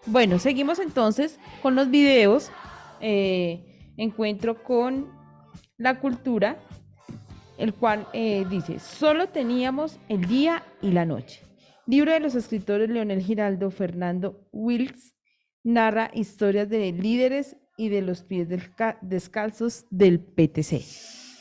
Bueno, seguimos entonces con los videos. Encuentro con la cultura, el cual dice, solo teníamos el día y la noche. Libro de los escritores Leonel Giraldo, Fernando Wilks, narra historias de líderes y de los pies descalzos del PTC.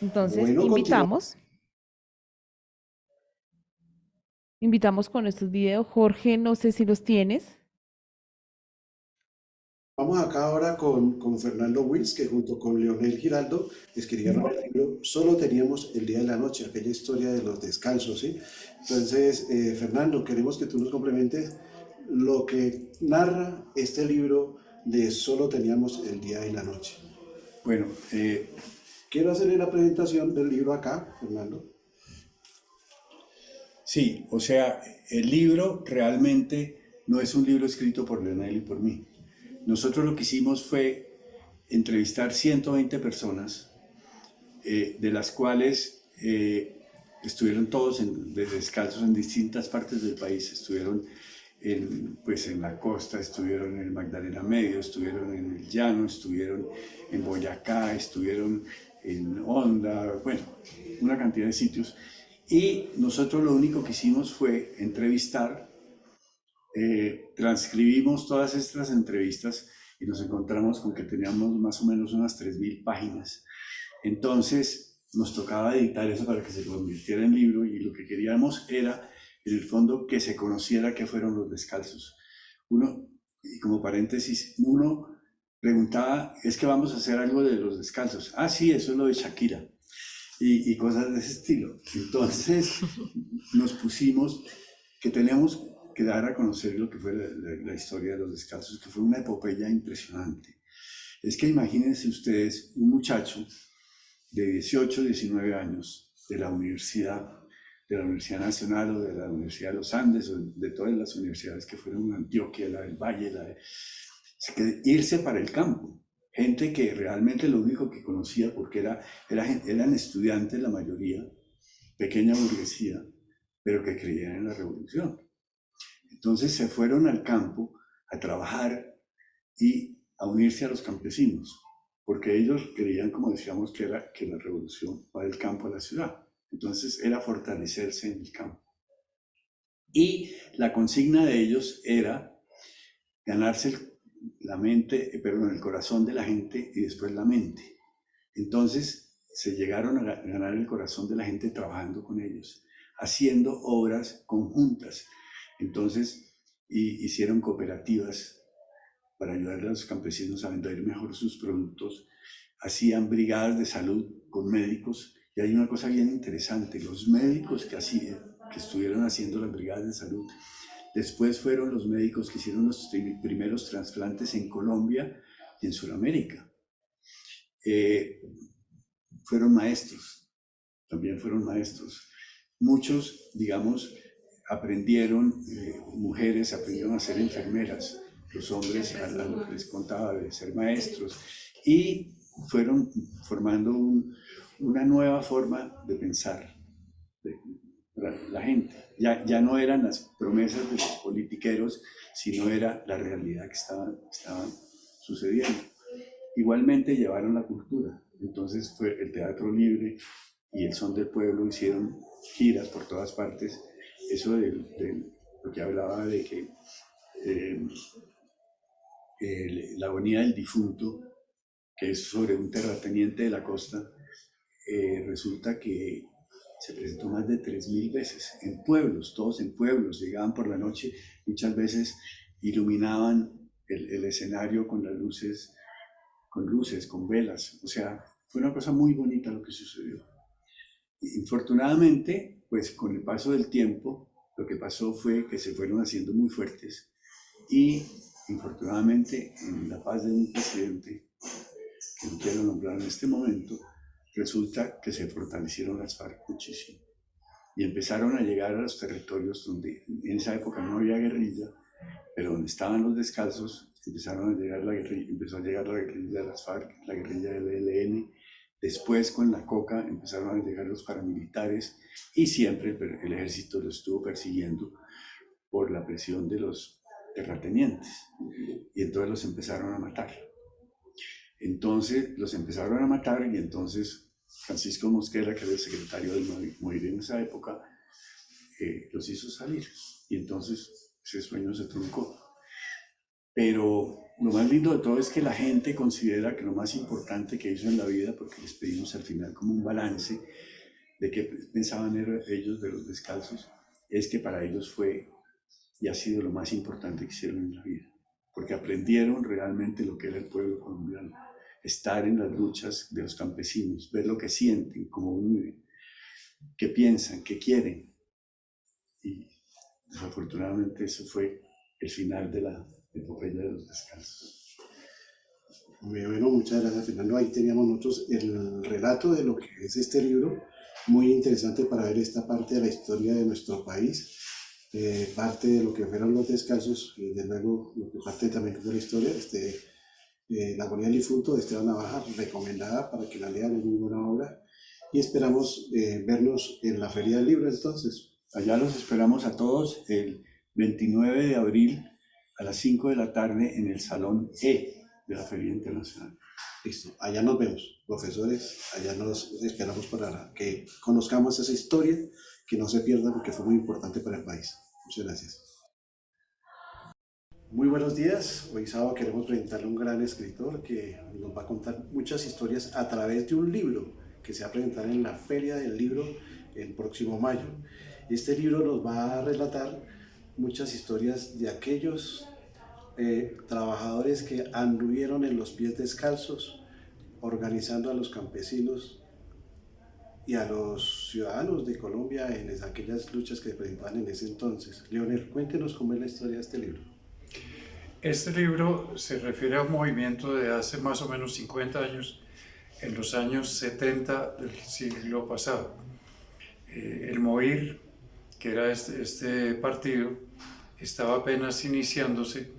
Entonces, Bueno, continuamos. invitamos con estos videos. Jorge, no sé si los tienes. Vamos acá ahora con Fernando Wills, que junto con Leonel Giraldo escribieron el libro Solo teníamos el día y la noche, aquella historia de los descalzos, ¿sí? Entonces, Fernando, queremos que tú nos complementes lo que narra este libro de Solo teníamos el día y la noche. Bueno, Quiero hacerle la presentación del libro acá, Fernando. sí, o sea, el libro realmente no es un libro escrito por Leonel y por mí. Nosotros lo que hicimos fue entrevistar 120 personas, de las cuales estuvieron todos descalzos en distintas partes del país. Estuvieron pues en la costa, estuvieron en el Magdalena Medio, estuvieron en el Llano, estuvieron en Boyacá, estuvieron en Honda, bueno, una cantidad de sitios. Y nosotros lo único que hicimos fue entrevistar, transcribimos todas estas entrevistas y nos encontramos con que teníamos más o menos unas 3.000 páginas. Entonces nos tocaba editar eso para que se convirtiera en libro y lo que queríamos era, en el fondo, que se conociera qué fueron los descalzos. Uno, y como paréntesis, uno preguntaba, es que vamos a hacer algo de los descalzos. Ah, sí, eso es lo de Shakira y cosas de ese estilo. Entonces nos pusimos que tenemos que dar a conocer lo que fue la historia de los descalzos, que fue una epopeya impresionante. Es que imagínense ustedes un muchacho de 18, 19 años de la Universidad Nacional o de la Universidad de los Andes o de todas las universidades que fueron en Antioquia, la del Valle, irse para el campo. Gente que realmente lo único que conocía, porque eran estudiantes la mayoría, pequeña burguesía, pero que creían en la revolución. Entonces se fueron al campo a trabajar y a unirse a los campesinos, porque ellos creían, como decíamos, que la revolución va del campo a la ciudad. Entonces era fortalecerse en el campo. Y la consigna de ellos era ganarse la mente, perdón, el corazón de la gente y después la mente. Entonces se llegaron a ganar el corazón de la gente trabajando con ellos, haciendo obras conjuntas. Entonces hicieron cooperativas para ayudar a los campesinos a vender mejor sus productos, hacían brigadas de salud con médicos, y hay una cosa bien interesante, los médicos que estuvieron haciendo las brigadas de salud, después fueron los médicos que hicieron los primeros trasplantes en Colombia y en Sudamérica. Eh, fueron maestros, también fueron maestros. Muchos, digamos, aprendieron, mujeres aprendieron a ser enfermeras, los hombres a lo que les contaba de ser maestros, y fueron formando una nueva forma de pensar de la gente. Ya no eran las promesas de los politiqueros, sino era la realidad que estaban sucediendo. Igualmente llevaron la cultura, entonces fue el teatro libre y el son del pueblo, hicieron giras por todas partes. Eso de lo que hablaba de que eh, la agonía del difunto, que es sobre un terrateniente de la costa, resulta que se presentó más de 3.000 veces en pueblos, todos en pueblos, llegaban por la noche, muchas veces iluminaban el escenario con luces, con velas, o sea, fue una cosa muy bonita lo que sucedió. Infortunadamente, pues con el paso del tiempo, lo que pasó fue que se fueron haciendo muy fuertes y infortunadamente en la paz de un presidente, que no quiero nombrar en este momento, resulta que se fortalecieron las FARC muchísimo y empezaron a llegar a los territorios donde en esa época no había guerrilla, pero donde estaban los descalzos, empezaron a llegar la guerrilla, empezó a llegar la guerrilla de las FARC, la guerrilla del ELN. Después con la coca empezaron a llegar los paramilitares y siempre el ejército los estuvo persiguiendo por la presión de los terratenientes. y entonces los empezaron a matar. Entonces los empezaron a matar y entonces Francisco Mosquera, que era el secretario del MOIR en esa época, los hizo salir y entonces ese sueño se truncó. Pero lo más lindo de todo es que la gente considera que lo más importante que hizo en la vida, porque les pedimos al final como un balance de qué pensaban ellos de los descalzos, es que para ellos fue y ha sido lo más importante que hicieron en la vida, porque aprendieron realmente lo que era el pueblo colombiano, estar en las luchas de los campesinos, ver lo que sienten, cómo viven, qué piensan, qué quieren. Y desafortunadamente eso fue el final de la epopeya de los descalzos. Muy bueno, muchas gracias, Fernando. Ahí teníamos nosotros el relato de lo que es este libro, muy interesante para ver esta parte de la historia de nuestro país, parte de lo que fueron los descalzos y de luego lo que parte también de la historia, La agonía del difunto de Esteban Navaja, recomendada para que la lean, es muy buena obra, y esperamos vernos en la Feria del Libro entonces. Allá los esperamos a todos el 29 de abril a las 5 de la tarde en el Salón E de la Feria Internacional. Listo, allá nos vemos, profesores, allá nos esperamos para que conozcamos esa historia, que no se pierda porque fue muy importante para el país. Muchas gracias. Muy buenos días, hoy sábado queremos presentarle a un gran escritor que nos va a contar muchas historias a través de un libro que se va a presentar en la Feria del Libro el próximo mayo. Este libro nos va a relatar muchas historias de aquellos trabajadores que anduvieron en los pies descalzos, organizando a los campesinos y a los ciudadanos de Colombia en aquellas luchas que se presentaban en ese entonces. Leonel, cuéntenos cómo es la historia de este libro. Este libro se refiere a un movimiento de hace más o menos 50 años, en los años 70 del siglo pasado. El MOIR, que era este partido, estaba apenas iniciándose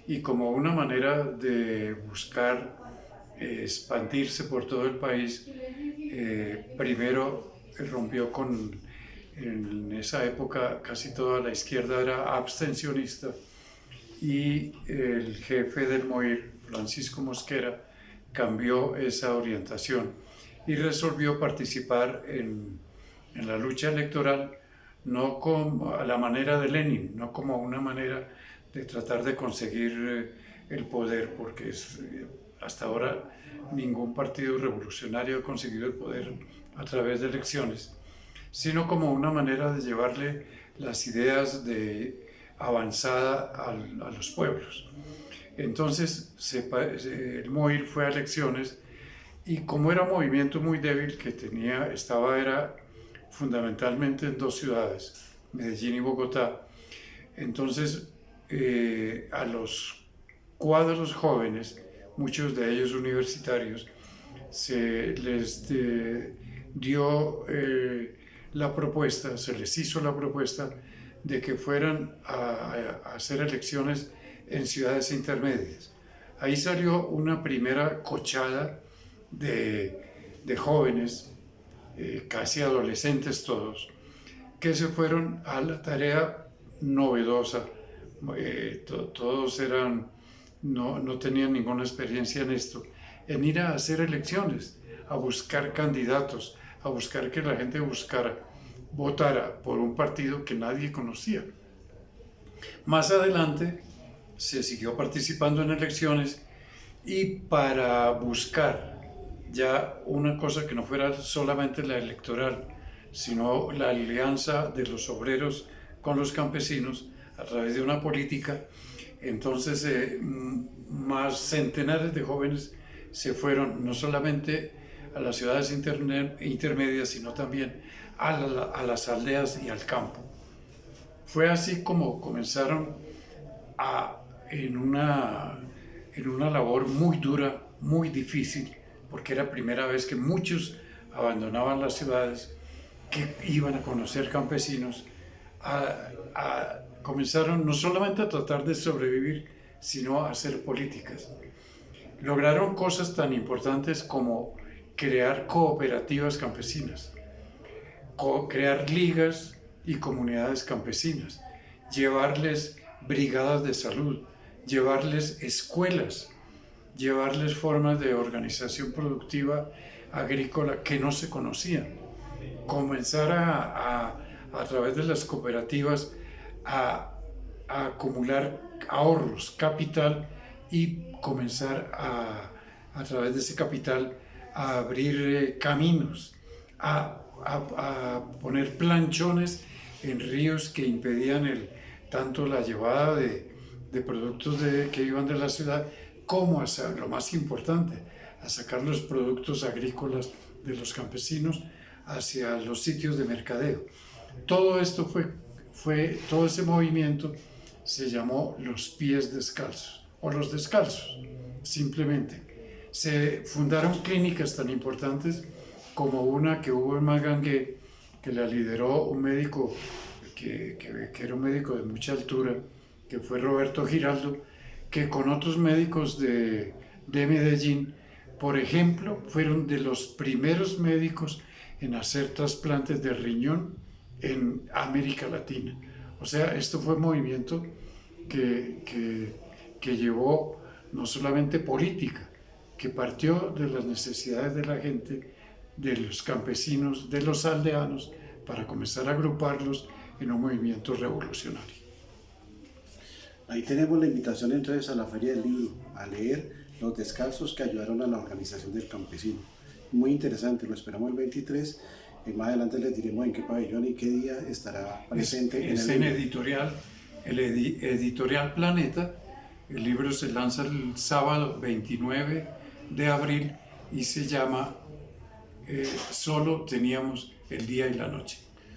y como una manera de buscar expandirse por todo el país, primero rompió en esa época casi toda la izquierda era abstencionista y el jefe del MOIR, Francisco Mosquera, cambió esa orientación y resolvió participar en la lucha electoral no como a la manera de Lenin, no como una manera de tratar de conseguir el poder, porque hasta ahora ningún partido revolucionario ha conseguido el poder a través de elecciones, sino como una manera de llevarle las ideas de avanzada a los pueblos. Entonces el MOIR fue a elecciones y como era un movimiento muy débil que era fundamentalmente en dos ciudades, Medellín y Bogotá, entonces a los cuadros jóvenes, muchos de ellos universitarios, se les dio la propuesta, se les hizo la propuesta de que fueran a hacer elecciones en ciudades intermedias. Ahí salió una primera cochada de jóvenes, casi adolescentes todos, que se fueron a la tarea novedosa. Todos no tenían ninguna experiencia en esto, en ir a hacer elecciones, a buscar candidatos, a buscar que la gente votara por un partido que nadie conocía. Más adelante se siguió participando en elecciones y para buscar ya una cosa que no fuera solamente la electoral, sino la alianza de los obreros con los campesinos a través de una política, entonces más centenares de jóvenes se fueron no solamente a las ciudades intermedias, sino también a las aldeas y al campo. Fue así como comenzaron en una labor muy dura, muy difícil, porque era la primera vez que muchos abandonaban las ciudades, que iban a conocer campesinos, comenzaron no solamente a tratar de sobrevivir, sino a hacer políticas. Lograron cosas tan importantes como crear cooperativas campesinas, crear ligas y comunidades campesinas, llevarles brigadas de salud, llevarles escuelas, llevarles formas de organización productiva agrícola que no se conocían, comenzar a través de las cooperativas a acumular ahorros, capital, y comenzar a través de ese capital a abrir caminos, a poner planchones en ríos que impedían tanto la llevada de productos que iban de la ciudad, como lo más importante, a sacar los productos agrícolas de los campesinos hacia los sitios de mercadeo. Todo esto todo ese movimiento se llamó los pies descalzos, o los descalzos, simplemente. Se fundaron clínicas tan importantes como una que hubo en Magangué, que la lideró un médico que era un médico de mucha altura, que fue Roberto Giraldo, que con otros médicos de Medellín, por ejemplo, fueron de los primeros médicos en hacer trasplantes de riñón en América Latina. O sea, esto fue un movimiento que llevó no solamente política, que partió de las necesidades de la gente, de los campesinos, de los aldeanos, para comenzar a agruparlos en un movimiento revolucionario. Ahí tenemos la invitación entonces a la Feria del Libro, a leer Los Descalzos que ayudaron a la organización del campesino. Muy interesante, lo esperamos el 23. Más adelante les diremos en qué pabellón y qué día estará presente. Es en editorial, editorial Planeta. El libro se lanza el sábado 29 de abril y se llama Solo teníamos el día y la noche.